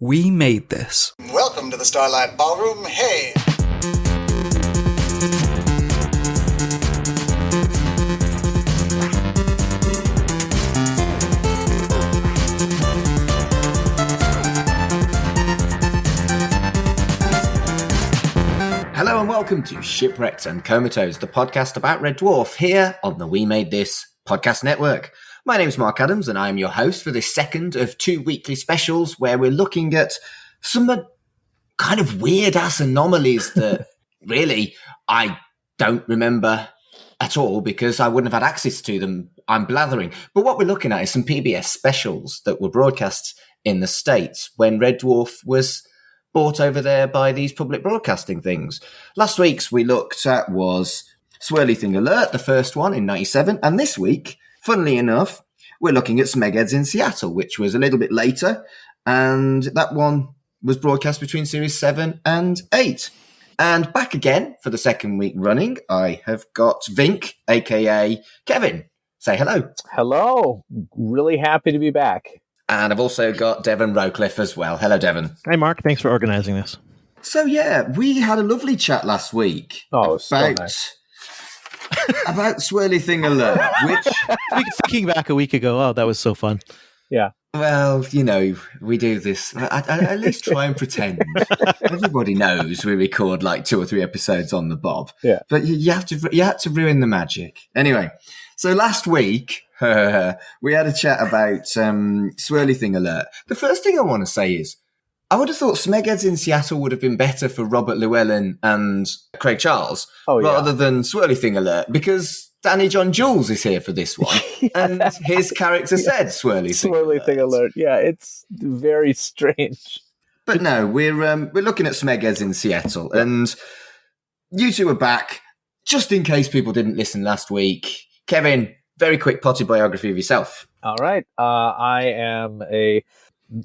We made this. Welcome to the Starlight Ballroom. Hey! Hello and welcome to Shipwrecked and Comatose, the podcast about Red Dwarf here on the We Made This podcast network. My name is Mark Adams and I am your host for this second of two weekly specials where we're looking at some kind of weird-ass anomalies that really I don't remember at all because I wouldn't have had access to them. I'm blathering. But what we're looking at is some PBS specials that were broadcast in the States when Red Dwarf was bought over there by these public broadcasting things. Last week's we looked at was Swirly Thing Alert, the first one in 97. And this week, funnily enough, we're looking at Smegheads in Seattle, which was a little bit later. And that one was broadcast between series 7 and 8. And back again for the second week running, I have got Vinnk, a.k.a. Kevin. Say hello. Hello. Really happy to be back. And I've also got Devon Rowcliffe as well. Hello, Devon. Hey, Mark. Thanks for organizing this. So, yeah, we had a lovely chat last week so nice. about Swirly Thing Alert, which... Thinking back a week ago, oh, that was so fun. Yeah. Well, you know, we do this. I at least try and pretend. Everybody knows we record like 2 or 3 episodes on the bob. Yeah. But you have to ruin the magic. Anyway, so last week... we had a chat about Swirly Thing Alert. The first thing I want to say is, I would have thought Smegheads in Seattle would have been better for Robert Llewellyn and Craig Charles rather than Swirly Thing Alert, because Danny John Jules is here for this one, and his character said Swirly Thing Alert. Yeah, it's very strange. But no, we're looking at Smegheads in Seattle, and you two are back. Just in case people didn't listen last week, Kevin, very quick potted biography of yourself. All right. I am a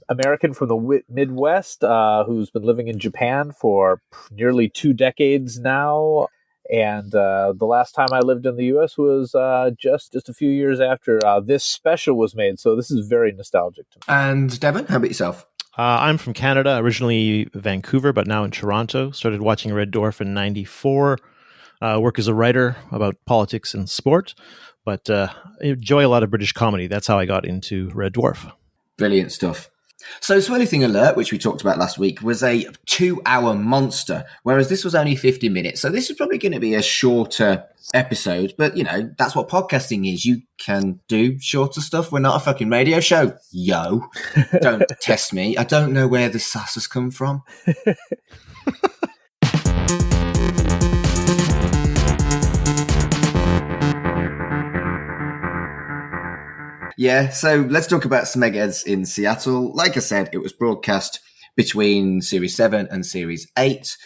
American from the Midwest who's been living in Japan for nearly 2 decades now. And the last time I lived in the U.S. was just a few years after this special was made. So this is very nostalgic to me. And Devon, how about yourself? I'm from Canada, originally Vancouver, but now in Toronto. Started watching Red Dwarf in 94. Work as a writer about politics and sport. But I enjoy a lot of British comedy. That's how I got into Red Dwarf. Brilliant stuff. So Swirly Thing Alert, which we talked about last week, was a 2-hour monster, whereas this was only 50 minutes. So this is probably going to be a shorter episode. But, you know, that's what podcasting is. You can do shorter stuff. We're not a fucking radio show. Yo. Don't test me. I don't know where the sass has come from. Yeah, so let's talk about Smegheads in Seattle. Like I said, it was broadcast between Series 7 and Series 8.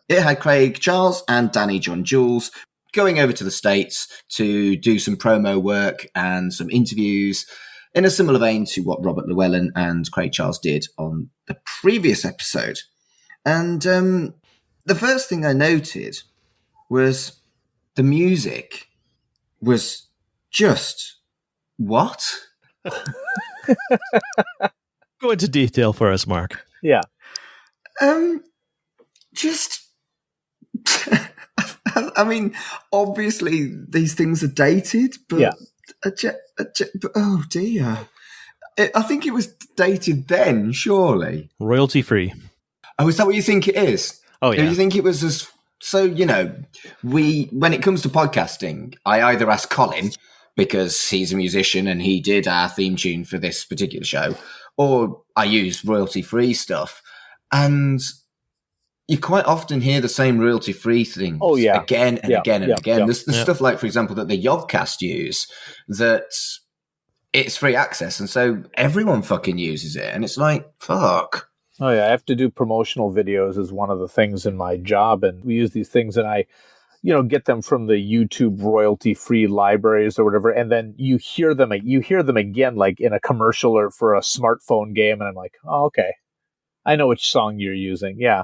It had Craig Charles and Danny John Jules going over to the States to do some promo work and some interviews in a similar vein to what Robert Llewellyn and Craig Charles did on the previous episode. And the first thing I noted was the music was just... What? Go into detail for us, Mark. Yeah. Just, I mean, obviously these things are dated, but yeah. Oh dear. I think it was dated then, surely. Royalty free. Oh, is that what you think it is? Oh, yeah. Do you think it was as... So, you know, when it comes to podcasting, I either ask Colin... because he's a musician and he did our theme tune for this particular show, or I use royalty-free stuff. And you quite often hear the same royalty-free things again and again and again. There's stuff like, for example, that the Yogcast use, that it's free access, and so everyone fucking uses it. And it's like, fuck. Oh, yeah, I have to do promotional videos as one of the things in my job, and we use these things, and I get them from the YouTube royalty-free libraries or whatever, and then you hear them again, like in a commercial or for a smartphone game, and I'm like, oh, okay, I know which song you're using. Yeah,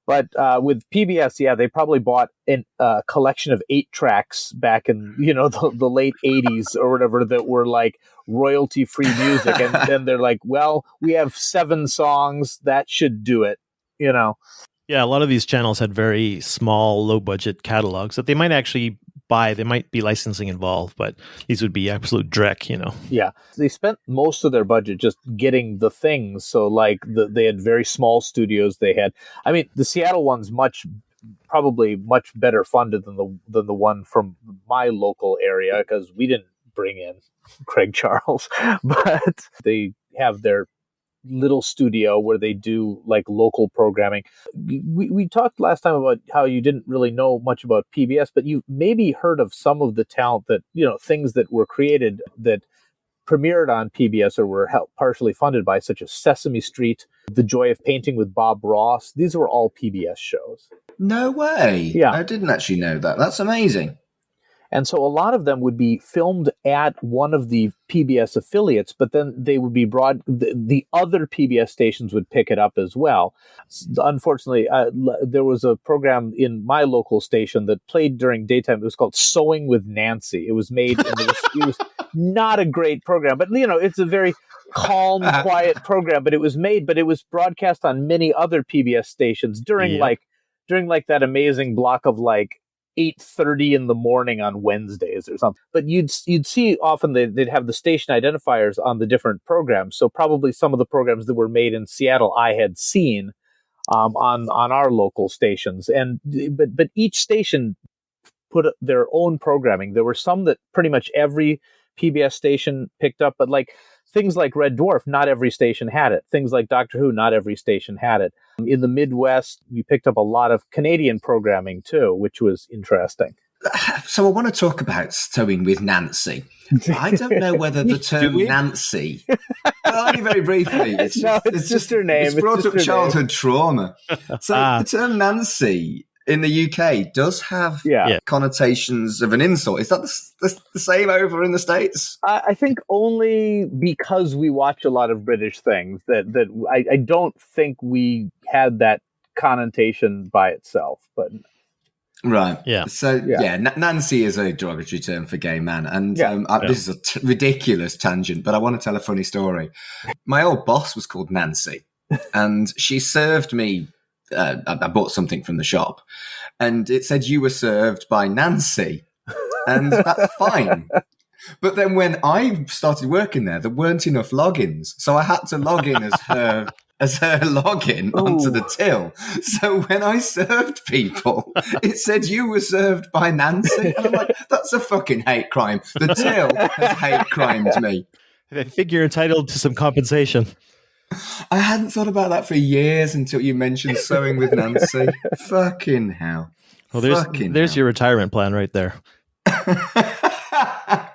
But with PBS, yeah, they probably bought a collection of 8 tracks back in the late '80s or whatever that were like royalty-free music, and then they're like, well, we have 7 songs that should do it. Yeah, a lot of these channels had very small, low-budget catalogs that they might actually buy. There might be licensing involved, but these would be absolute dreck, Yeah, they spent most of their budget just getting the things. So like they had very small studios. The Seattle one's probably much better funded than the one from my local area, because we didn't bring in Craig Charles, but they have their little studio where they do like local programming. We talked last time about how you didn't really know much about PBS, but you maybe heard of some of the talent that, things that were created that premiered on PBS or were partially funded by, such as Sesame Street, The Joy of Painting with Bob Ross. These were all PBS shows. No way. Yeah. I didn't actually know that. That's amazing. And so a lot of them would be filmed at one of the PBS affiliates, but then they would be the other PBS stations would pick it up as well. Unfortunately, there was a program in my local station that played during daytime. It was called Sewing with Nancy. It was made, and it was not a great program, but it's a very calm, quiet program, but it was broadcast on many other PBS stations during that amazing block of like 8:30 in the morning on Wednesdays or something. But you'd see often they'd have the station identifiers on the different programs. So probably some of the programs that were made in Seattle I had seen on our local stations. But each station put their own programming. There were some that pretty much every PBS station picked up, but like things like Red Dwarf, not every station had it. Things like Doctor Who, not every station had it. In the Midwest, we picked up a lot of Canadian programming too, which was interesting. So I want to talk about Sewing with Nancy. I don't know whether the term Nancy, well, only very briefly. It's just her name. It's brought up childhood trauma. So the term Nancy in the UK does have connotations of an insult. Is that the same over in the States? I think only because we watch a lot of British things that I don't think we had that connotation by itself. But right, yeah. So Nancy is a derogatory term for gay man, and this is a ridiculous tangent, but I want to tell a funny story. My old boss was called Nancy, and she served me. I bought something from the shop, and it said you were served by Nancy, and that's fine. But then when I started working there weren't enough logins, so I had to log in as her login onto the till. So when I served people, it said you were served by Nancy, and I'm like, that's a fucking hate crime. The till has hate crimed me. I think you're entitled to some compensation. I hadn't thought about that for years until you mentioned Sewing with Nancy. Fucking hell. Well, there's your retirement plan right there.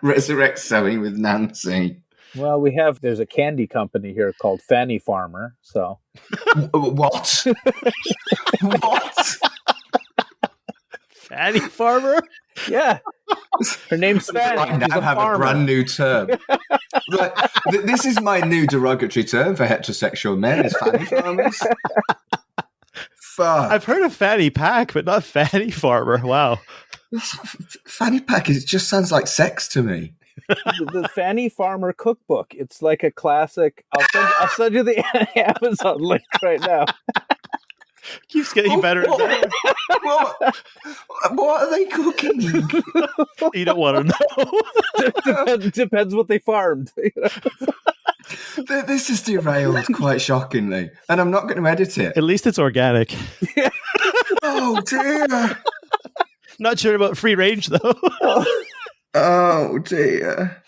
Resurrect Sewing with Nancy. Well, there's a candy company here called Fanny Farmer, so. What? What? Fanny Farmer? Yeah. Her name's Fanny. I now have a brand new term. Right. This is my new derogatory term for heterosexual men, is Fanny Farmers. Fuck. I've heard of Fanny Pack, but not Fanny Farmer. Wow. Fanny Pack, it just sounds like sex to me. The Fanny Farmer cookbook. It's like a classic. I'll send you the Amazon link right now. Keeps getting better and better. What are they cooking? You don't want to know. Depends what they farmed. This is derailed quite shockingly, and I'm not going to edit it. At least it's organic. Oh dear. Not sure about free range though. Oh dear.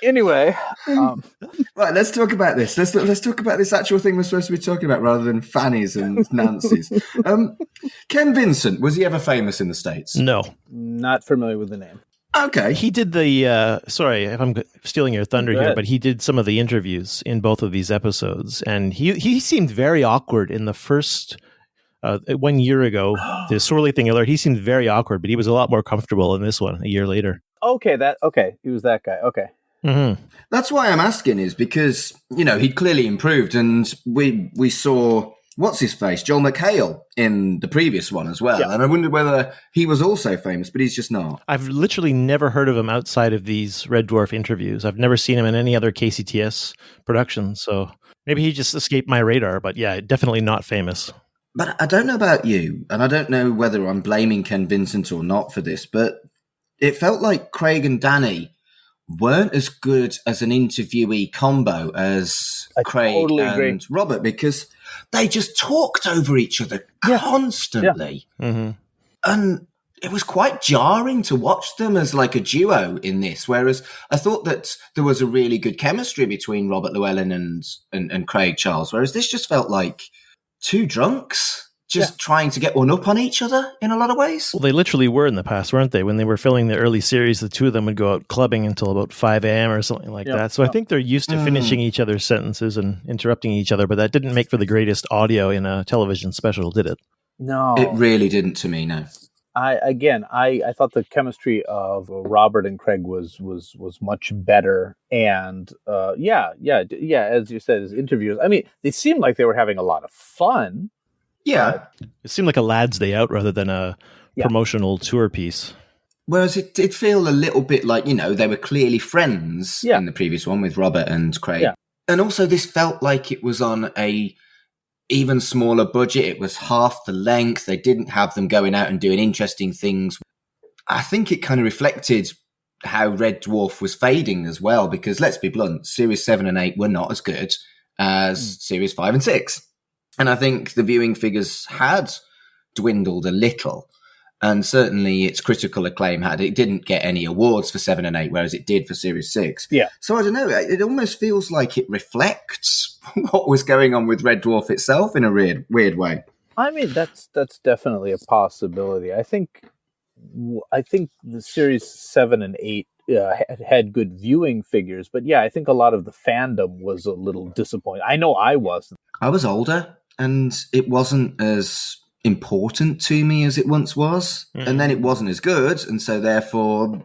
Anyway, right. Let's talk about this. Let's talk about this actual thing we're supposed to be talking about, rather than Fanny's and Nancy's. Ken Vincent, was he ever famous in the States? No, not familiar with the name. Okay, he did the. Sorry if I'm stealing your thunder here, but he did some of the interviews in both of these episodes, and he seemed very awkward in the first. 1 year ago, the Sorley Thing alert. He seemed very awkward, but he was a lot more comfortable in this one a year later. Okay, he was that guy. Okay, that's why I'm asking, is because he'd clearly improved, and we saw what's-his-face, Joel McHale, in the previous one as well. Yeah. And I wondered whether he was also famous, but he's just not. I've literally never heard of him outside of these Red Dwarf interviews. I've never seen him in any other KCTS production, so maybe he just escaped my radar, but yeah, definitely not famous. But I don't know about you, and I don't know whether I'm blaming Ken Vincent or not for this, but it felt like Craig and Danny weren't as good as an interviewee combo as Craig totally and agree. Robert, because they just talked over each other constantly. Yeah. Mm-hmm. And it was quite jarring to watch them as like a duo in this, whereas I thought that there was a really good chemistry between Robert Llewellyn and Craig Charles, whereas this just felt like two drunks just trying to get one up on each other in a lot of ways. Well, they literally were in the past, weren't they? When they were filming the early series, the two of them would go out clubbing until about 5 a.m. or something like that. So I think they're used to finishing each other's sentences and interrupting each other, but that didn't make for the greatest audio in a television special, did it? No. It really didn't to me, no. I thought the chemistry of Robert and Craig was much better, and as you said, as interviews, I mean, they seemed like they were having a lot of fun. Yeah. It seemed like a lad's day out rather than a promotional tour piece. Whereas it did feel a little bit like, they were clearly friends in the previous one with Robert and Craig. Yeah. And also this felt like it was on a even smaller budget. It was half the length. They didn't have them going out and doing interesting things. I think it kind of reflected how Red Dwarf was fading as well, because let's be blunt, Series 7 and 8 were not as good as Series 5 and 6. And I think the viewing figures had dwindled a little. And certainly its critical acclaim it didn't get any awards for 7 and 8, whereas it did for Series 6. Yeah. So I don't know, it almost feels like it reflects what was going on with Red Dwarf itself in a weird way. I mean, that's definitely a possibility. I think the Series 7 and 8 had good viewing figures, but I think a lot of the fandom was a little disappointed. I know I was. I was older, and it wasn't as important to me as it once was, and then it wasn't as good, and so therefore,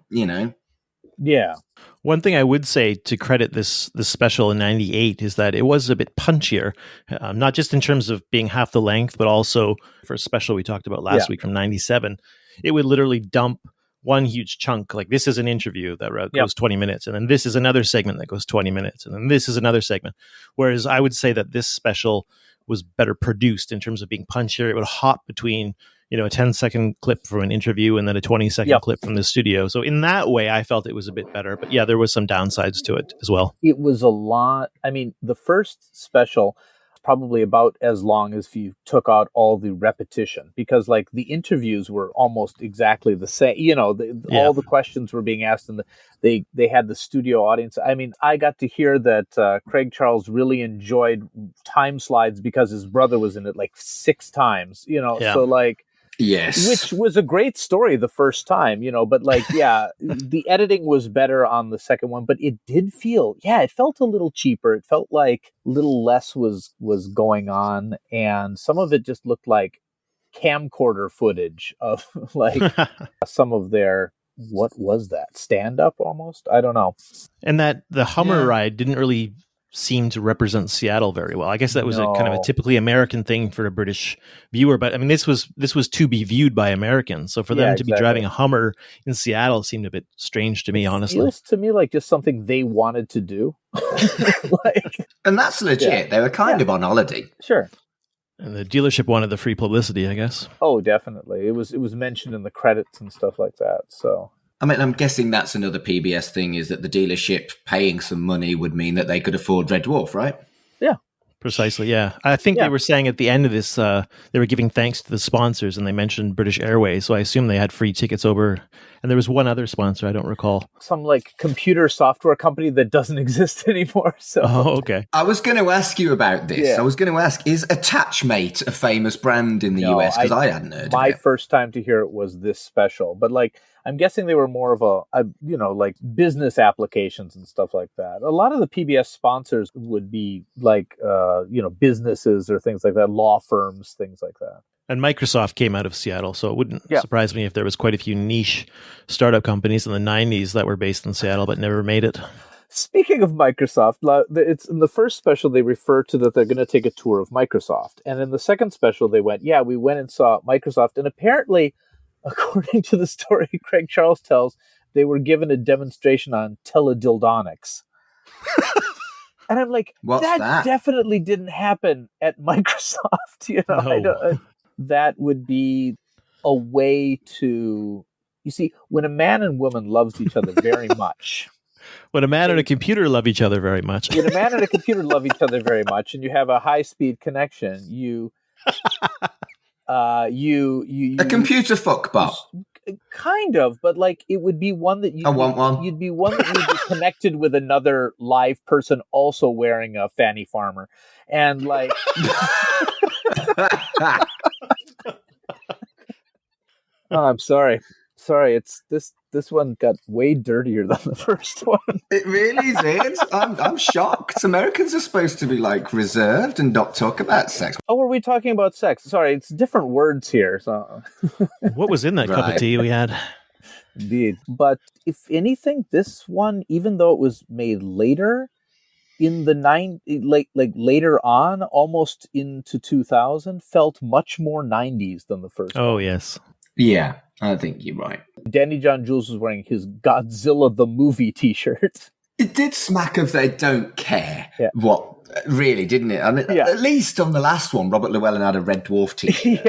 Yeah. One thing I would say to credit this special in 98 is that it was a bit punchier, not just in terms of being half the length, but also for a special we talked about last week from 97, it would literally dump one huge chunk. Like, this is an interview that goes 20 minutes, and then this is another segment that goes 20 minutes, and then this is another segment. Whereas I would say that this special was better produced in terms of being punchier. It would hop between, a 10-second clip from an interview and then a 20-second clip from the studio. So in that way, I felt it was a bit better. But there was some downsides to it as well. It was a lot. I mean, the first special probably about as long as if you took out all the repetition, because like the interviews were almost exactly the same. All the questions were being asked, and they had the studio audience. I mean, I got to hear that Craig Charles really enjoyed time slides because his brother was in it like 6 times. So like. Yes. Which was a great story the first time, but like, the editing was better on the second one, but it did feel, it felt a little cheaper. It felt like a little less was going on. And some of it just looked like camcorder footage of like some of their, what was that? Stand up almost? I don't know. And that the Hummer ride didn't really seem to represent Seattle very well. I guess that was a kind of a typically American thing for a British viewer, but I mean, this was to be viewed by Americans. So for them to be driving a Hummer in Seattle seemed a bit strange to me, honestly. It feels to me like just something they wanted to do. And that's legit. They were kind of on holiday. Sure. And the dealership wanted the free publicity, I guess. Oh, definitely. It was mentioned in the credits and stuff like that. So I mean, I'm guessing that's another PBS thing, is that the dealership paying some money would mean that they could afford Red Dwarf, right? Yeah. Precisely, yeah. I think they were saying at the end of this, they were giving thanks to the sponsors, and they mentioned British Airways, so I assume they had free tickets over. And there was one other sponsor, I don't recall. Some like computer software company that doesn't exist anymore. So. Oh, okay. I was going to ask you about this. Yeah. I was going to ask, is Attachmate a famous brand in the US? Because I hadn't heard of it. My first time to hear it was this special, but like, I'm guessing they were more of a like business applications and stuff like that. A lot of the PBS sponsors would be like, businesses or things like that, law firms, things like that. And Microsoft came out of Seattle, so it wouldn't surprise me if there was quite a few niche startup companies in the 90s that were based in Seattle but never made it. Speaking of Microsoft, it's in the first special they refer to that they're going to take a tour of Microsoft, and in the second special they went, we went and saw Microsoft, and apparently, according to the story Craig Charles tells, they were given a demonstration on teledildonics. And I'm like, that definitely didn't happen at Microsoft. No. That would be a way to, you see, when a man and woman loves each other very much. When a man and a computer love each other very much. When a man and a computer love each other very much, and you have a high-speed connection, you a computer fuckbot. Kind of, but like it would be one that I want one. You'd be one that would be connected with another live person also wearing a Fanny Farmer, and like. Oh, I'm sorry. It's this one got way dirtier than the first one. It really did. I'm shocked. Americans are supposed to be like reserved and not talk about sex. Oh, were we talking about sex? Sorry, it's different words here. So, what was in that cup of tea we had? Indeed, but if anything, this one, even though it was made later, in the later on, almost into 2000, felt much more 90s than the first. Oh one. Yes. Yeah, I think you're right. Danny John Jules was wearing his Godzilla the Movie t-shirt. It did smack of they don't care. Yeah. What, really, didn't it? I mean, at least on the last one, Robert Llewellyn had a Red Dwarf t-shirt.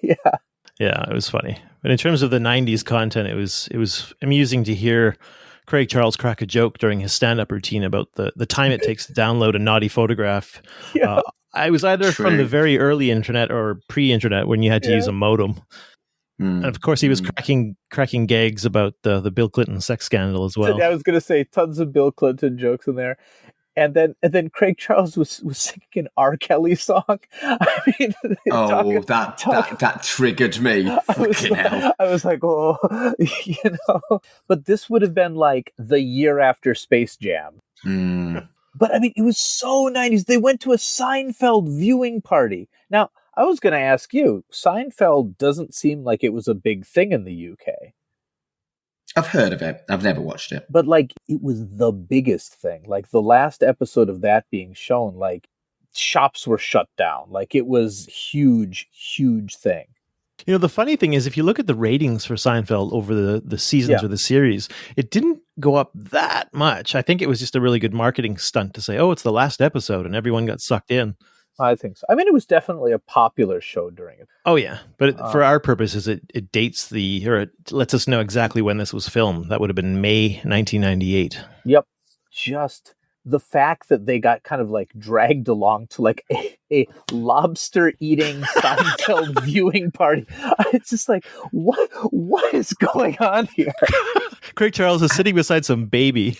Yeah, it was funny. But in terms of the 90s content, it was amusing to hear Craig Charles crack a joke during his stand-up routine about the time it takes to download a naughty photograph. Yeah. I was either from the very early internet or pre-internet when you had to use a modem. And of course, he was cracking gags about the Bill Clinton sex scandal as well. I was going to say tons of Bill Clinton jokes in there, and then Craig Charles was singing an R. Kelly song. I mean, that triggered me. Fucking hell! I was like, But this would have been like the year after Space Jam. But I mean, it was so 90s. They went to a Seinfeld viewing party. Now, I was going to ask you, Seinfeld doesn't seem like it was a big thing in the UK. I've heard of it. I've never watched it. But like, it was the biggest thing. Like the last episode of that being shown, like shops were shut down. Like it was huge, huge thing. You know, the funny thing is, if you look at the ratings for Seinfeld over the seasons or the series, it didn't go up that much. I think it was just a really good marketing stunt to say, oh, it's the last episode, and everyone got sucked in. I think so. I mean, it was definitely a popular show during it. Oh, yeah. But for our purposes, it dates it lets us know exactly when this was filmed. That would have been May 1998. Yep. Just the fact that they got kind of like dragged along to like a lobster eating Seinfeld viewing party. It's just like, what is going on here? Craig Charles is sitting beside some baby,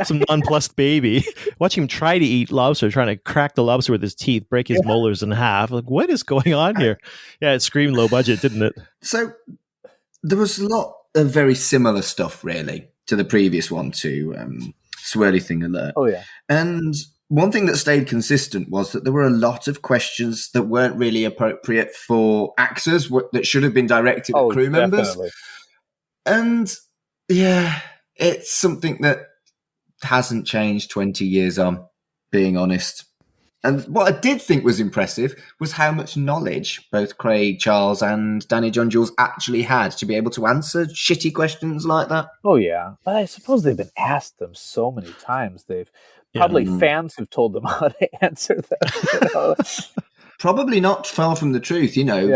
some nonplussed baby. Watch him try to eat lobster, trying to crack the lobster with his teeth, break his molars in half. Like, what is going on here? Yeah, it screamed low budget, didn't it? So there was a lot of very similar stuff, really, to the previous one, to Swirly Thing Alert. Oh, yeah. And one thing that stayed consistent was that there were a lot of questions that weren't really appropriate for actors that should have been directed at crew members. Definitely. And yeah, it's something that hasn't changed 20 years on, being honest. And what I did think was impressive was how much knowledge both Craig Charles and Danny John Jules actually had to be able to answer shitty questions like that. Oh, yeah. But I suppose they've been asked them so many times. They've probably fans have told them how to answer them. Probably not far from the truth.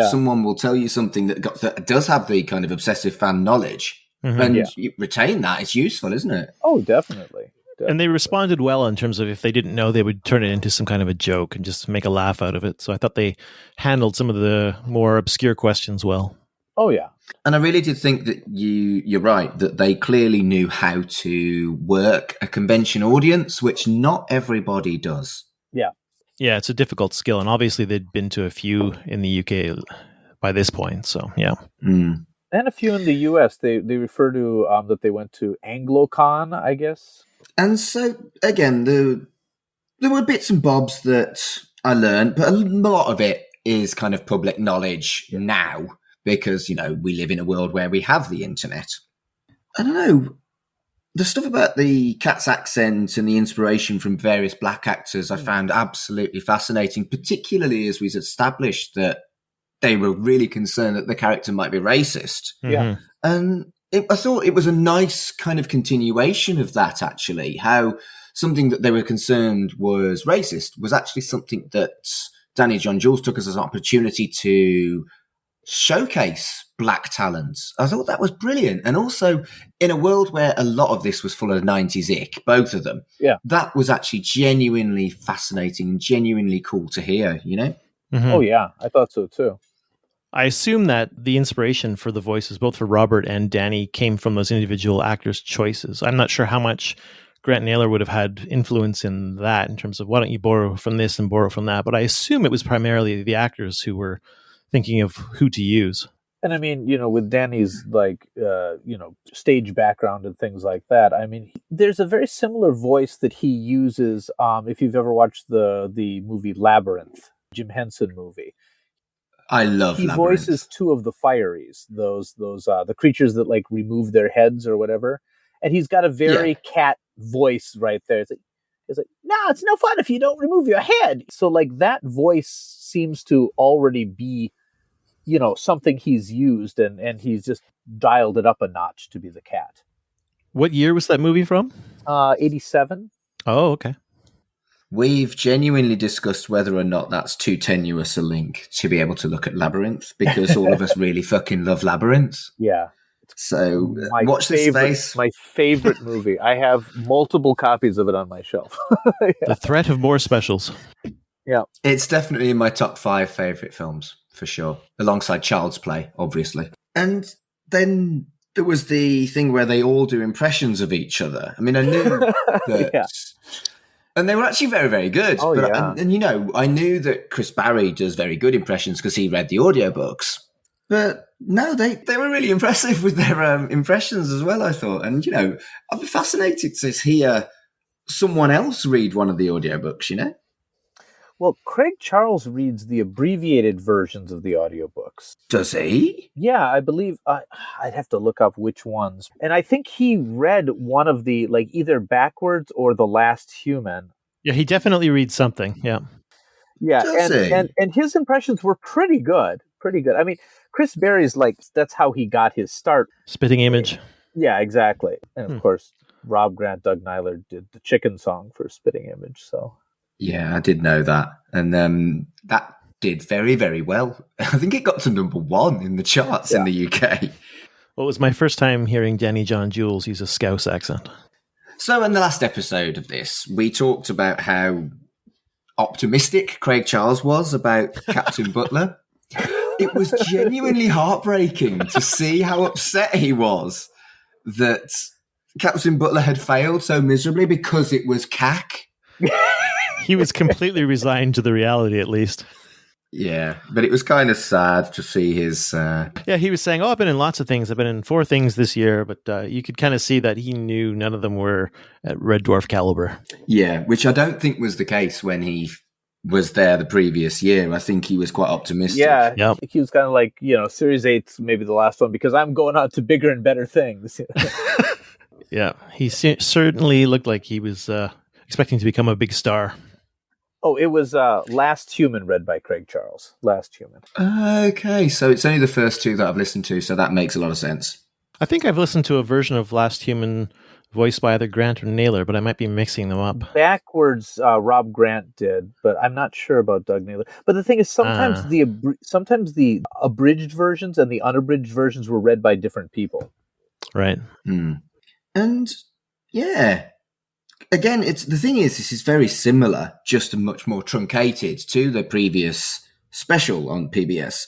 Someone will tell you something that does have the kind of obsessive fan knowledge. Mm-hmm. And you retain that. It's useful, isn't it? Oh, definitely. And they responded well in terms of if they didn't know, they would turn it into some kind of a joke and just make a laugh out of it. So I thought they handled some of the more obscure questions well. Oh, yeah. And I really did think that you're right, that they clearly knew how to work a convention audience, which not everybody does. Yeah. Yeah, it's a difficult skill. And obviously they'd been to a few in the UK by this point. So, yeah. Mm. And a few in the US. They refer to that they went to AngloCon, I guess. And so, again, there were bits and bobs that I learned, but a lot of it is kind of public knowledge now because, we live in a world where we have the internet. I don't know. the stuff about the cat's accent and the inspiration from various black actors I found absolutely fascinating, particularly as we've established that they were really concerned that the character might be racist. Yeah. And I thought it was a nice kind of continuation of that, actually, how something that they were concerned was racist was actually something that Danny John Jules took as an opportunity to showcase black talents. I thought that was brilliant. And also, in a world where a lot of this was full of 90s ick, both of them, that was actually genuinely fascinating and genuinely cool to hear, you know? Oh, yeah. I thought so, too. I assume that the inspiration for the voices, both for Robert and Danny, came from those individual actors' choices. I'm not sure how much Grant Naylor would have had influence in that in terms of why don't you borrow from this and borrow from that. But I assume it was primarily the actors who were thinking of who to use. And I mean, with Danny's stage background and things like that, I mean, there's a very similar voice that he uses. If you've ever watched the movie Labyrinth, Jim Henson movie, I love he Labyrinth. voices two of the Fireys, those the creatures that like remove their heads or whatever, and he's got a very cat voice right there. It's like, no, it's no fun if you don't remove your head. So like that voice seems to already be, something he's used, and he's just dialed it up a notch to be the cat. What year was that movie from? 87. Oh, okay. We've genuinely discussed whether or not that's too tenuous a link to be able to look at Labyrinth, because all of us really fucking love Labyrinth. Yeah. So watch this space. My favorite movie. I have multiple copies of it on my shelf. The threat of more specials. Yeah. It's definitely in my top 5 favourite films, for sure, alongside Child's Play, obviously. And then there was the thing where they all do impressions of each other. I mean, I knew that... And they were actually very, very good. Oh, but yeah. I knew that Chris Barry does very good impressions because he read the audiobooks. But no, they were really impressive with their impressions as well, I thought. And, I'd be fascinated to hear someone else read one of the audiobooks, Well, Craig Charles reads the abbreviated versions of the audiobooks. Does he? Yeah, I believe I'd have to look up which ones. And I think he read one of the, like, either Backwards or The Last Human. Yeah, he definitely reads something. Yeah. Yeah, Does he? and his impressions were pretty good. Pretty good. I mean, Chris Berry's that's how he got his start. Spitting Image. Yeah, exactly. And of course, Rob Grant, Doug Nyler did the chicken song for Spitting Image, so... Yeah, I did know that. And that did very, very well. I think it got to number 1 in the charts in the UK. Well, it was my first time hearing Danny John Jules use a Scouse accent. So in the last episode of this, we talked about how optimistic Craig Charles was about Captain Butler. It was genuinely heartbreaking to see how upset he was that Captain Butler had failed so miserably because it was CAC. He was completely resigned to the reality, at least. Yeah, but it was kind of sad to see his... Yeah, he was saying, I've been in lots of things. I've been in 4 things this year, but you could kind of see that he knew none of them were at Red Dwarf caliber. Yeah, which I don't think was the case when he was there the previous year. I think he was quite optimistic. Yeah, Yep. He was kind of like, Series 8's maybe the last one, because I'm going on to bigger and better things. Yeah, he certainly looked like he was expecting to become a big star. Oh, it was Last Human, read by Craig Charles. Last Human. Okay, so it's only the first 2 that I've listened to, so that makes a lot of sense. I think I've listened to a version of Last Human voiced by either Grant or Naylor, but I might be mixing them up. Backwards, Rob Grant did, but I'm not sure about Doug Naylor. But the thing is, sometimes the abridged versions and the unabridged versions were read by different people. Right. And yeah, again, this is very similar, just much more truncated to the previous special on PBS.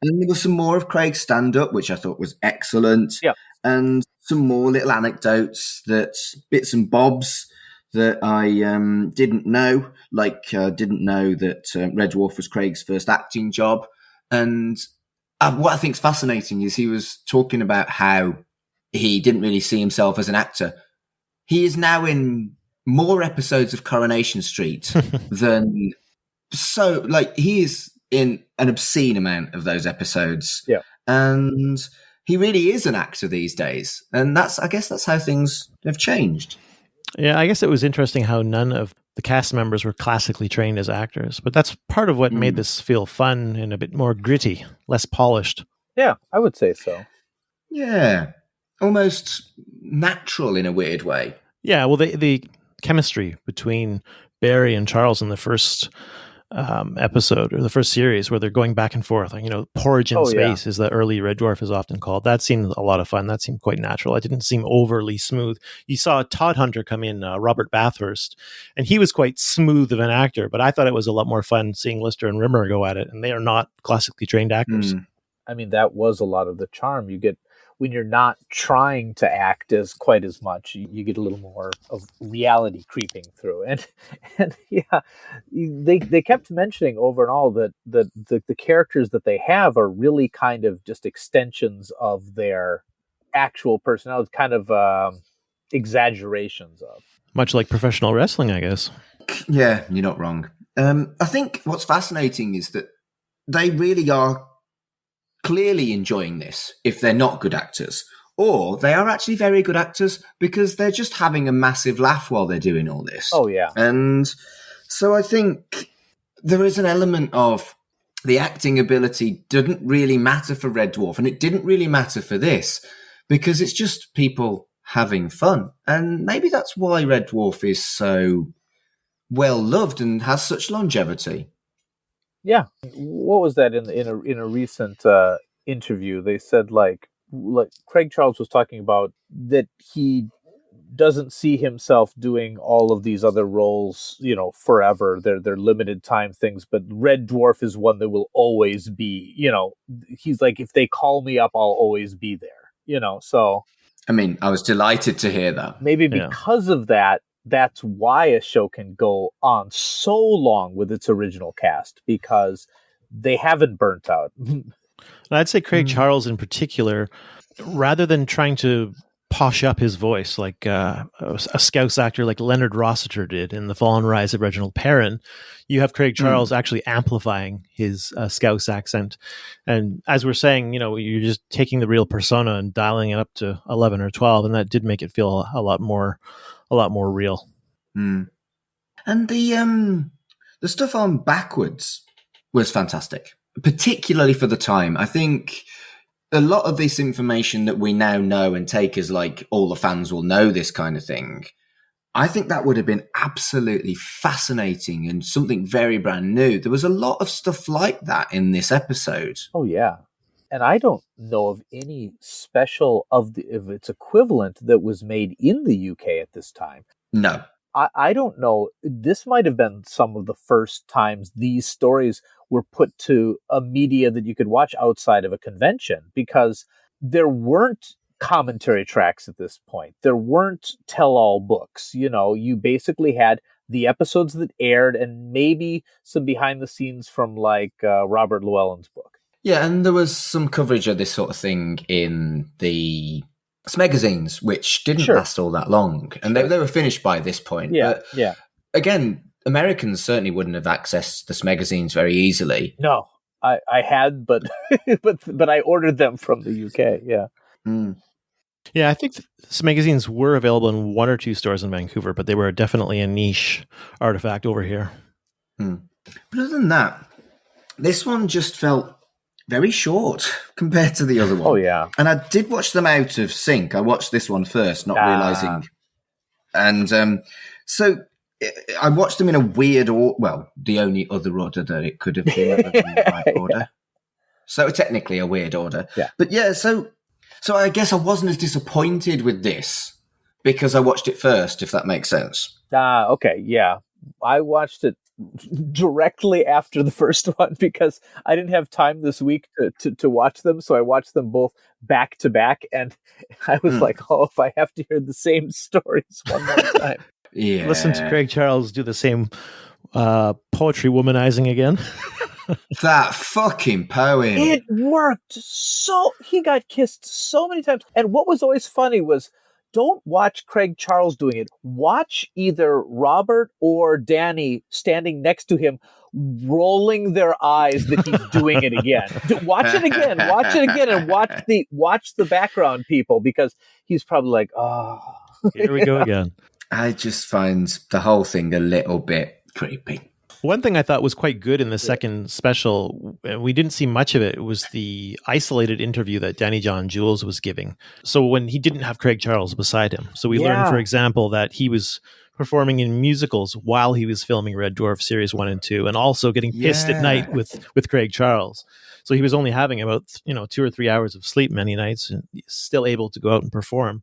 And there was some more of Craig's stand-up, which I thought was excellent. Yeah. And some more little anecdotes, bits and bobs that I didn't know. Like, didn't know that Red Dwarf was Craig's first acting job. And what I think is fascinating is he was talking about how he didn't really see himself as an actor. He is now in more episodes of Coronation Street than... he is in an obscene amount of those episodes. Yeah. And he really is an actor these days. And I guess that's how things have changed. Yeah, I guess it was interesting how none of the cast members were classically trained as actors, but that's part of what made this feel fun and a bit more gritty, less polished. Yeah, I would say so. Yeah, almost natural in a weird way. Yeah, well, the chemistry between Barry and Charles in the first episode or the first series where they're going back and forth, like, porridge in space is the early Red Dwarf is often called. That seemed a lot of fun. That seemed quite natural. It didn't seem overly smooth. You saw Todd Hunter come in, Robert Bathurst, and he was quite smooth of an actor, but I thought it was a lot more fun seeing Lister and Rimmer go at it, and they are not classically trained actors. I mean, that was a lot of the charm. You get when you're not trying to act quite as much, you get a little more of reality creeping through. And yeah, they kept mentioning over and all that the characters that they have are really kind of just extensions of their actual personality, kind of exaggerations of. Much like professional wrestling, I guess. Yeah, you're not wrong. I think what's fascinating is that they really are clearly enjoying this if they're not good actors, or they are actually very good actors because they're just having a massive laugh while they're doing all this. Oh, yeah. And so I think there is an element of the acting ability didn't really matter for Red Dwarf, and it didn't really matter for this because it's just people having fun. And maybe that's why Red Dwarf is so well loved and has such longevity. Yeah, what was that in a recent interview? They said like Craig Charles was talking about that he doesn't see himself doing all of these other roles, forever. They're limited time things, but Red Dwarf is one that will always be. He's like, if they call me up, I'll always be there. So. I mean, I was delighted to hear that. Maybe because of that. That's why a show can go on so long with its original cast, because they haven't burnt out. I'd say Craig Charles in particular, rather than trying to posh up his voice like a Scouse actor like Leonard Rossiter did in The Fall and Rise of Reginald Perrin, you have Craig Charles actually amplifying his Scouse accent. And as we're saying, you're just taking the real persona and dialing it up to 11 or 12, and that did make it feel a lot more real. And the stuff on Backwards was fantastic, particularly for the time. I think a lot of this information that we now know and take as like all the fans will know this kind of thing, I think that would have been absolutely fascinating and something very brand new. There was a lot of stuff like that in this episode. Oh, yeah. And I don't know of any special of its equivalent that was made in the UK at this time. No. I don't know. This might have been some of the first times these stories were put to a media that you could watch outside of a convention, because there weren't commentary tracks at this point. There weren't tell-all books. You basically had the episodes that aired and maybe some behind the scenes from like Robert Llewellyn's book. Yeah, and there was some coverage of this sort of thing in the Smegheads, which didn't last all that long. And they were finished by this point. Yeah, but again, Americans certainly wouldn't have accessed the Smegheads very easily. No, I had, but but I ordered them from the UK, yeah. Yeah, I think Smegheads were available in one or two stores in Vancouver, but they were definitely a niche artifact over here. But other than that, this one just felt very short compared to the other one. Oh, yeah. And I did watch them out of sync. I watched this one first, not realizing. And so I watched them in a weird order. Well, the only other order that it could have been other than the right order. So technically a weird order. Yeah. But yeah, so I guess I wasn't as disappointed with this because I watched it first, if that makes sense. Okay, yeah. I watched it directly after the first one because I didn't have time this week to watch them, so I watched them both back to back, and I was like, if I have to hear the same stories one more time. Yeah. Listen to Craig Charles do the same poetry womanizing again. That fucking poem. It worked he got kissed so many times. And what was always funny was, don't watch Craig Charles doing it. Watch either Robert or Danny standing next to him rolling their eyes that he's doing it again. Watch it again, and watch the background people, because he's probably like, oh, here we go again. I just find the whole thing a little bit creepy. One thing I thought was quite good in the second special, and we didn't see much of it, was the isolated interview that Danny John Jules was giving. So when he didn't have Craig Charles beside him. So we learned, for example, that he was performing in musicals while he was filming Red Dwarf Series 1 and 2, and also getting pissed at night with Craig Charles. So he was only having about 2 or 3 hours of sleep many nights, and still able to go out and perform.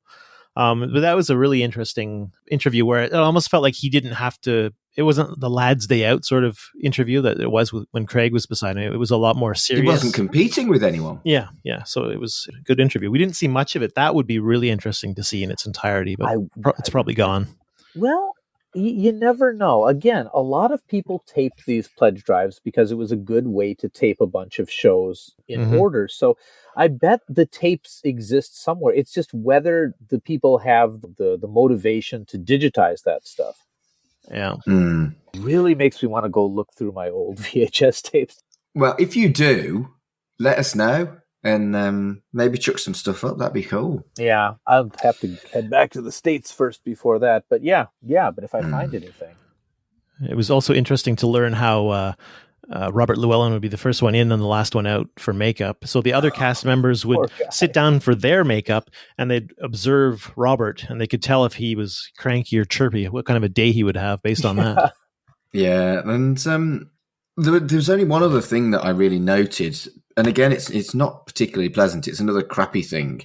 But that was a really interesting interview where it almost felt like he didn't have to. It wasn't the lad's day out sort of interview that it was when Craig was beside him. It was a lot more serious. He wasn't competing with anyone. Yeah. So it was a good interview. We didn't see much of it. That would be really interesting to see in its entirety, but it's probably gone. Well, you never know. Again, a lot of people taped these pledge drives because it was a good way to tape a bunch of shows in order. So I bet the tapes exist somewhere. It's just whether the people have the motivation to digitize that stuff. Yeah. Really makes me want to go look through my old VHS tapes. Well, if you do, let us know and maybe chuck some stuff up. That'd be cool. Yeah, I'll have to head back to the States first before that. But but if I find anything. It was also interesting to learn how Robert Llewellyn would be the first one in and the last one out for makeup. So the other cast members would sit down for their makeup and they'd observe Robert, and they could tell if he was cranky or chirpy, what kind of a day he would have based on that. Yeah, and there's only one other thing that I really noted, and again, it's not particularly pleasant. It's another crappy thing.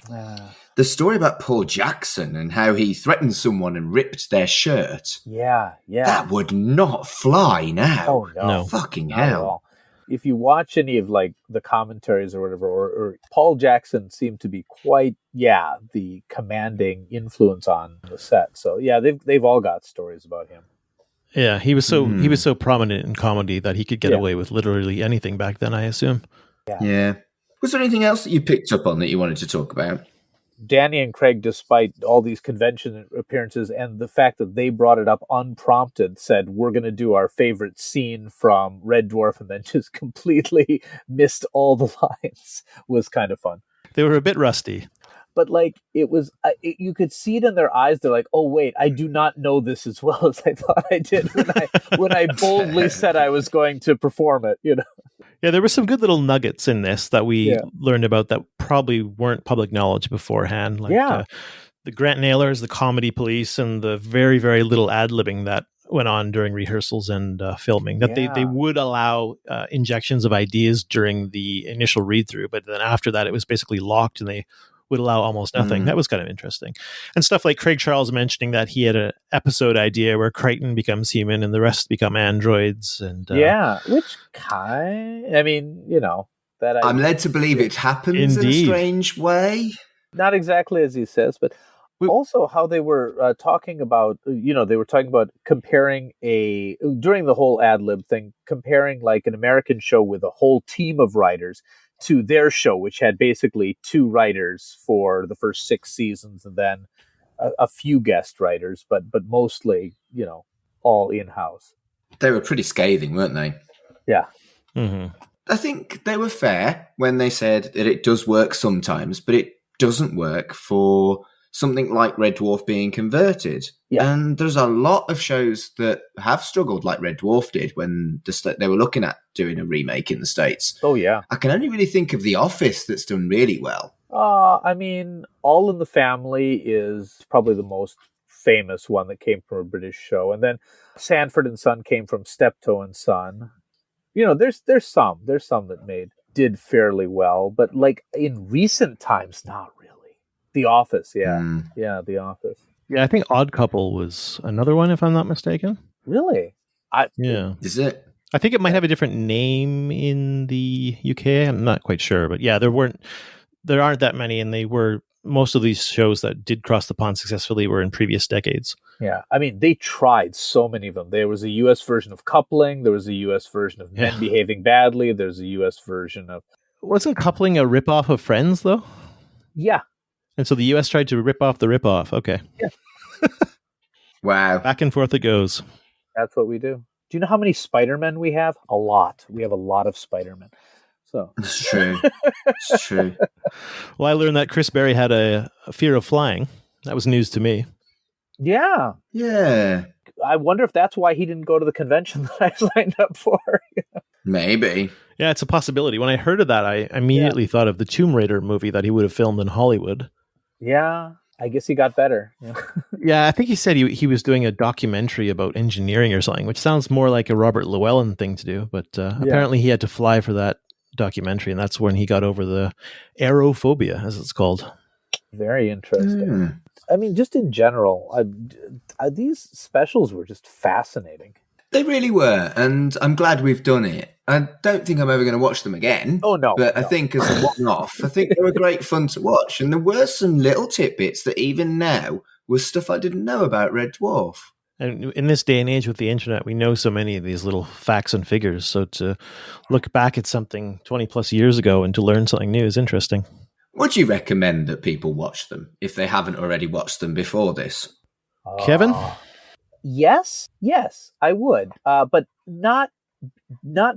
The story about Paul Jackson and how he threatened someone and ripped their shirt. Yeah. That would not fly now. Oh, no. Fucking Not hell. If you watch any of like the commentaries or whatever, or Paul Jackson seemed to be quite, the commanding influence on the set. So they've all got stories about him. Yeah, he was so prominent in comedy that he could get away with literally anything back then, I assume. Yeah. Was there anything else that you picked up on that you wanted to talk about? Danny and Craig, despite all these convention appearances and the fact that they brought it up unprompted, said, we're going to do our favorite scene from Red Dwarf, and then just completely missed all the lines. Was kind of fun. They were a bit rusty. But it was, you could see it in their eyes. They're like, oh, wait, I do not know this as well as I thought I did when I boldly said I was going to perform it, Yeah, there were some good little nuggets in this that we learned about that probably weren't public knowledge beforehand. Like the Grant Nailers, the comedy police, and the very, very little ad-libbing that went on during rehearsals and filming. That they would allow injections of ideas during the initial read-through, but then after that it was basically locked and they would allow almost nothing. That was kind of interesting. And stuff like Craig Charles mentioning that he had an episode idea where Crichton becomes human and the rest become androids. And which that I'm led to believe it happens in a strange way. Not exactly as he says, but also how they were talking about, they were talking about comparing during the whole ad lib thing, comparing like an American show with a whole team of writers to their show, which had basically 2 writers for the first 6 seasons and then a few guest writers, but mostly, all in-house. They were pretty scathing, weren't they? Yeah. Mm-hmm. I think they were fair when they said that it does work sometimes, but it doesn't work for something like Red Dwarf being converted. Yeah. And there's a lot of shows that have struggled like Red Dwarf did when they were looking at doing a remake in the States. Oh, yeah. I can only really think of The Office that's done really well. All in the Family is probably the most famous one that came from a British show. And then Sanford and Son came from Steptoe and Son. There's some that did fairly well, but like in recent times, not really. The Office, yeah, The Office. Yeah, I think Odd Couple was another one, if I'm not mistaken. Really? Is it? I think it might have a different name in the UK. I'm not quite sure, but yeah, there aren't that many, and most of these shows that did cross the pond successfully were in previous decades. Yeah, they tried so many of them. There was a US version of Coupling. There was a US version of Men Behaving Badly. There's a US version of... Wasn't Coupling a ripoff of Friends, though? Yeah. And so the US tried to rip off the ripoff. Okay. Yeah. Wow. Back and forth it goes. That's what we do. Do you know how many Spider-Men we have? A lot. We have a lot of Spider-Men. So It's true. It's true. Well, I learned that Chris Berry had a fear of flying. That was news to me. yeah, Yeah. I wonder if that's why he didn't go to the convention that I signed up for. Maybe. Yeah, it's a possibility. When I heard of that, I immediately thought of the Tomb Raider movie that he would have filmed in Hollywood. Yeah, I guess he got better. Yeah. Yeah, I think he said he was doing a documentary about engineering or something, which sounds more like a Robert Llewellyn thing to do. But apparently he had to fly for that documentary, and that's when he got over the aerophobia, as it's called. Very interesting. I mean, just in general, these specials were just fascinating. They really were, and I'm glad we've done it. I don't think I'm ever going to watch them again. Oh, no. But I think as a one-off, I think they were great fun to watch. And there were some little tidbits that even now was stuff I didn't know about Red Dwarf. And in this day and age with the internet, we know so many of these little facts and figures. So to look back at something 20 plus years ago and to learn something new is interesting. Would you recommend that people watch them if they haven't already watched them before this? Kevin? Yes, I would. But not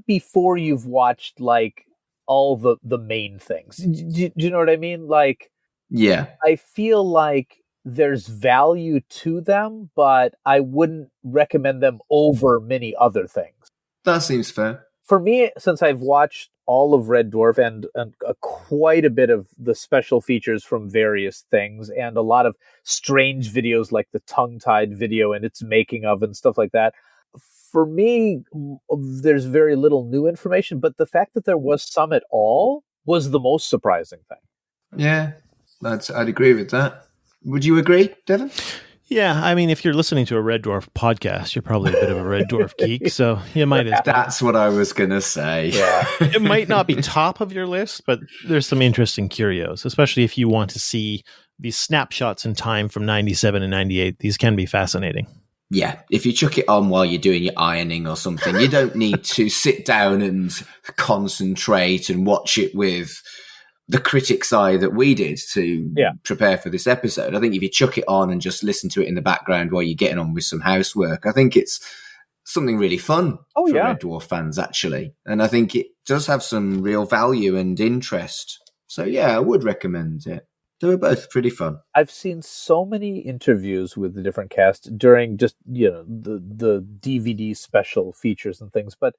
before you've watched like all the main things. Do you know what I mean? Like, yeah, I feel like there's value to them, but I wouldn't recommend them over many other things. That seems fair. For me, since I've watched all of Red Dwarf and quite a bit of the special features from various things and a lot of strange videos like the tongue-tied video and its making of and stuff like that, for me, there's very little new information, but the fact that there was some at all was the most surprising thing. Yeah, I'd agree with that. Would you agree, Devon? Yeah, I mean, if you're listening to a Red Dwarf podcast, you're probably a bit of a Red Dwarf geek, so you might as well. That's what I was going to say. Yeah. It might not be top of your list, but there's some interesting curios, especially if you want to see these snapshots in time from 97 and 98. These can be fascinating. Yeah, if you chuck it on while you're doing your ironing or something, you don't need to sit down and concentrate and watch it with the critic's eye that we did to prepare for this episode. I think if you chuck it on and just listen to it in the background while you're getting on with some housework, I think it's something really fun for Red Dwarf fans, actually. And I think it does have some real value and interest. So, yeah, I would recommend it. They were both pretty fun. I've seen so many interviews with the different cast during just, the DVD special features and things, but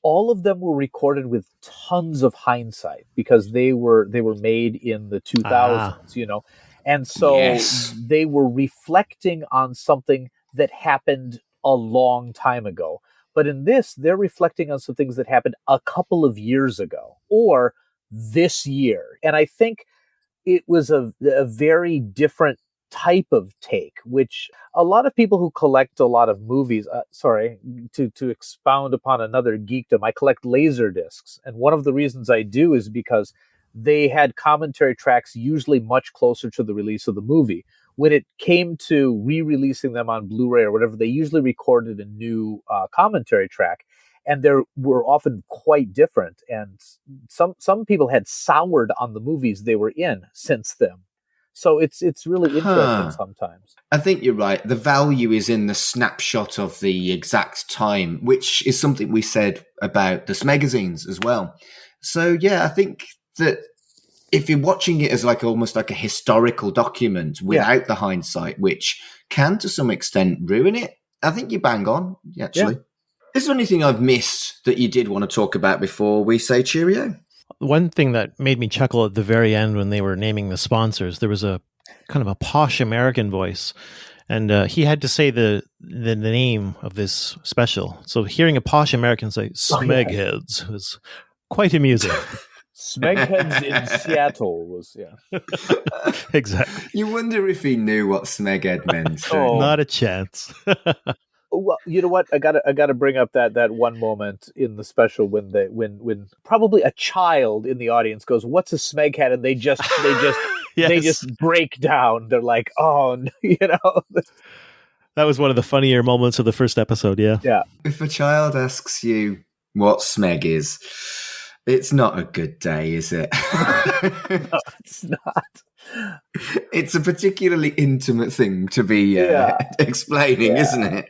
all of them were recorded with tons of hindsight because they were made in the 2000s, and so they were reflecting on something that happened a long time ago. But in this, they're reflecting on some things that happened a couple of years ago or this year. And I think it was a very different type of take, which a lot of people who collect a lot of movies, to expound upon another geekdom, I collect laser discs. And one of the reasons I do is because they had commentary tracks usually much closer to the release of the movie. When it came to re-releasing them on Blu-ray or whatever, they usually recorded a new commentary track. And they were often quite different. And some people had soured on the movies they were in since then. So it's really interesting sometimes. I think you're right. The value is in the snapshot of the exact time, which is something we said about the Smegheads as well. So, yeah, I think that if you're watching it as almost like a historical document without the hindsight, which can to some extent ruin it, I think you bang on, actually. Yeah. Is there anything I've missed that you did want to talk about before we say cheerio? One thing that made me chuckle at the very end when they were naming the sponsors, there was a kind of a posh American voice, and he had to say the name of this special. So hearing a posh American say Smegheads was quite amusing. Smegheads in Seattle was, Exactly. You wonder if he knew what Smeghead meant. Not a chance. Well, you know what? I gotta bring up that one moment in the special when probably a child in the audience goes, "What's a Smeghead?" and they just yes. they just break down. They're like, "Oh, That was one of the funnier moments of the first episode. Yeah. Yeah. If a child asks you what Smeg is, it's not a good day, is it? No, it's not. It's a particularly intimate thing to be explaining, isn't it?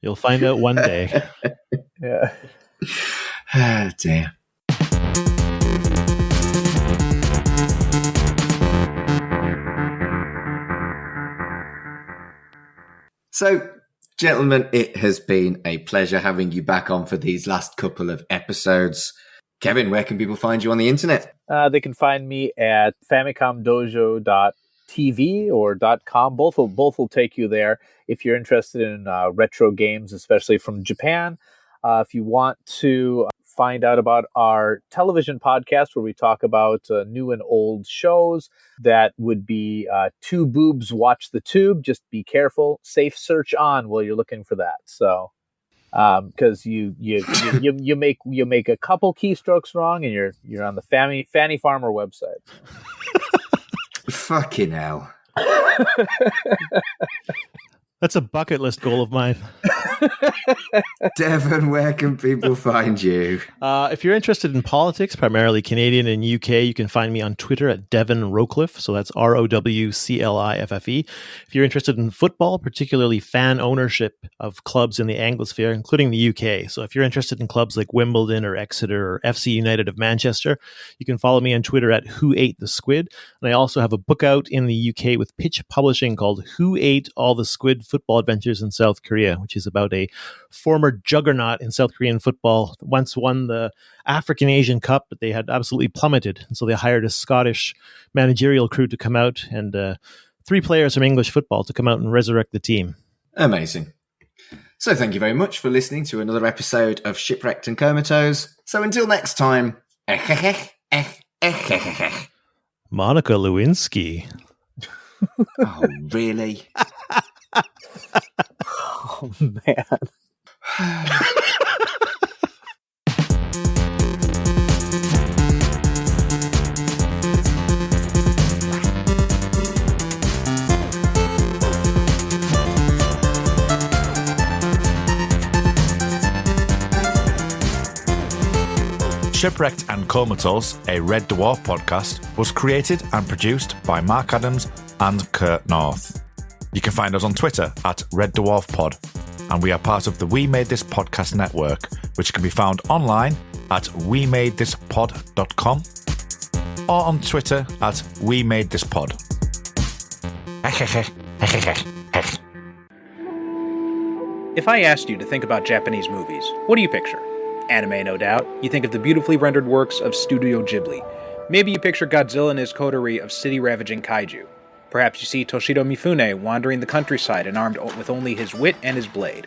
You'll find out one day. Yeah. Oh, dear. So, gentlemen, it has been a pleasure having you back on for these last couple of episodes. Kevin, where can people find you on the internet? They can find me at famicomdojo.tv or .com. Both will take you there if you're interested in retro games, especially from Japan. If you want to find out about our television podcast where we talk about new and old shows, that would be Two Boobs Watch the Tube. Just be careful. Safe search on while you're looking for that. So, because you make a couple keystrokes wrong and you're on the Fanny Farmer website. Fucking hell. That's a bucket list goal of mine. Devon, where can people find you? If you're interested in politics, primarily Canadian and UK, you can find me on Twitter at Devon Rowcliffe. So that's ROWCLIFFE. If you're interested in football, particularly fan ownership of clubs in the Anglosphere, including the UK. So if you're interested in clubs like Wimbledon or Exeter or FC United of Manchester, you can follow me on Twitter at Who Ate the Squid. And I also have a book out in the UK with Pitch Publishing called Who Ate All the Squid? Football Adventures in South Korea, which is about a former juggernaut in South Korean football that once won the African Asian Cup, but they had absolutely plummeted. And so they hired a Scottish managerial crew to come out and 3 players from English football to come out and resurrect the team. Amazing. So thank you very much for listening to another episode of Shipwrecked and Comatose. So until next time, Monica Lewinsky. Oh, really? Oh, man. Shipwrecked and Comatose, a Red Dwarf podcast, was created and produced by Mark Adams and Kurt North. You can find us on Twitter at Red Dwarf Pod, and we are part of the We Made This Podcast network, which can be found online at wemadethispod.com or on Twitter at We Made This Pod. If I asked you to think about Japanese movies, what do you picture? Anime, no doubt. You think of the beautifully rendered works of Studio Ghibli. Maybe you picture Godzilla and his coterie of city-ravaging kaiju. Perhaps you see Toshido Mifune wandering the countryside and armed with only his wit and his blade.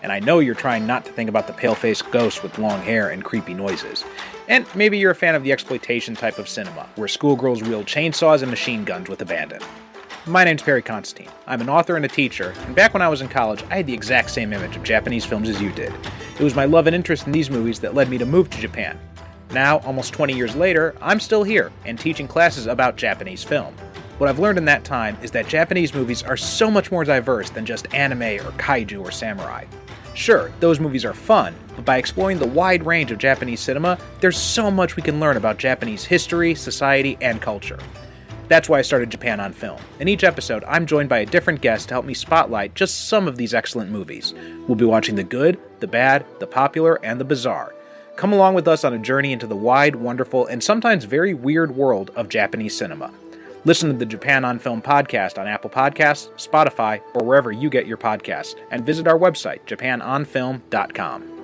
And I know you're trying not to think about the pale-faced ghost with long hair and creepy noises. And maybe you're a fan of the exploitation type of cinema, where schoolgirls wield chainsaws and machine guns with abandon. My name's Perry Constantine. I'm an author and a teacher, and back when I was in college, I had the exact same image of Japanese films as you did. It was my love and interest in these movies that led me to move to Japan. Now, almost 20 years later, I'm still here and teaching classes about Japanese film. What I've learned in that time is that Japanese movies are so much more diverse than just anime or kaiju or samurai. Sure, those movies are fun, but by exploring the wide range of Japanese cinema, there's so much we can learn about Japanese history, society, and culture. That's why I started Japan on Film. In each episode, I'm joined by a different guest to help me spotlight just some of these excellent movies. We'll be watching the good, the bad, the popular, and the bizarre. Come along with us on a journey into the wide, wonderful, and sometimes very weird world of Japanese cinema. Listen to the Japan on Film podcast on Apple Podcasts, Spotify, or wherever you get your podcasts, and visit our website, japanonfilm.com.